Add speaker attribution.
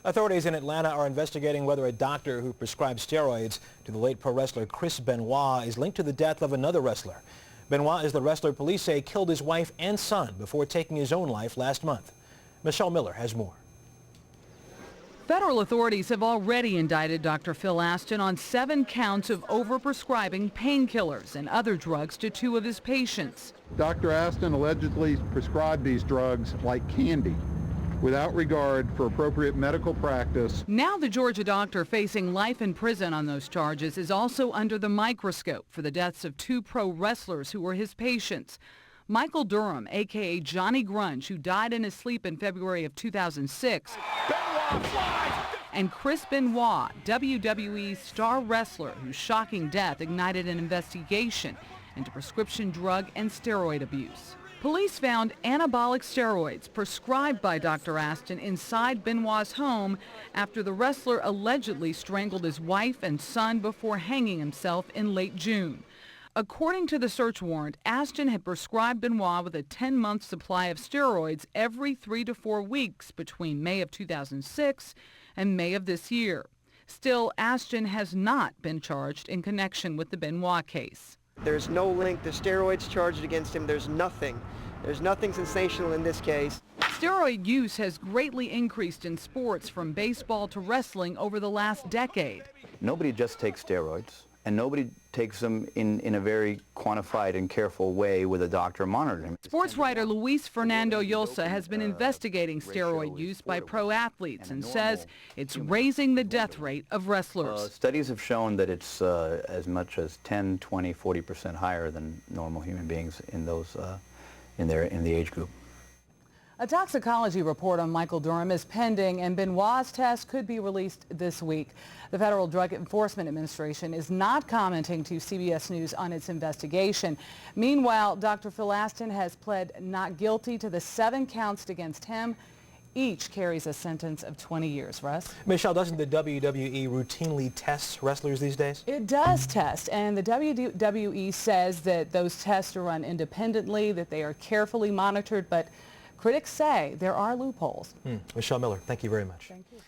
Speaker 1: Authorities in Atlanta are investigating whether a doctor who prescribed steroids to the late pro wrestler Chris Benoit is linked to the death of another wrestler. Benoit is the wrestler police say killed his wife and son before taking his own life last month. Michelle Miller has more.
Speaker 2: Federal authorities have already indicted Dr. Phil Aston on 7 counts of overprescribing painkillers and other drugs to 2 of his patients.
Speaker 3: Dr. Aston allegedly prescribed these drugs like candy, without regard for appropriate medical practice.
Speaker 2: Now the Georgia doctor facing life in prison on those charges is also under the microscope for the deaths of 2 pro wrestlers who were his patients. Michael Durham, a.k.a. Johnny Grunge, who died in his sleep in February of 2006. And Chris Benoit, WWE star wrestler whose shocking death ignited an investigation into prescription drug and steroid abuse. Police found anabolic steroids prescribed by Dr. Aston inside Benoit's home after the wrestler allegedly strangled his wife and son before hanging himself in late June. According to the search warrant, Aston had prescribed Benoit with a 10-month supply of steroids every 3 to 4 weeks between May of 2006 and May of this year. Still, Aston has not been charged in connection with the Benoit case.
Speaker 4: There's no link to steroids charged against him. There's nothing. There's nothing sensational in this case.
Speaker 2: Steroid use has greatly increased in sports from baseball to wrestling over the last decade.
Speaker 5: Nobody just takes steroids, and nobody takes them in a very quantified and careful way with a doctor monitoring.
Speaker 2: Sports writer Fernando Llosa has been investigating steroid use by pro athletes and says it's raising the death rate of wrestlers.
Speaker 5: Studies have shown that it's as much as 10, 20, 40% higher than normal human beings in those in the age group.
Speaker 2: A toxicology report on Michael Durham is pending, and Benoit's test could be released this week. The Federal Drug Enforcement Administration is not commenting to CBS News on its investigation. Meanwhile, Dr. Phil Aston has pled not guilty to the 7 counts against him. Each carries a sentence of 20 years. Russ?
Speaker 1: Michelle, doesn't the WWE routinely test wrestlers these days?
Speaker 2: It does test, and the WWE says that those tests are run independently, that they are carefully monitored, but critics say there are loopholes.
Speaker 1: Michelle Miller, thank you very much.
Speaker 2: Thank you.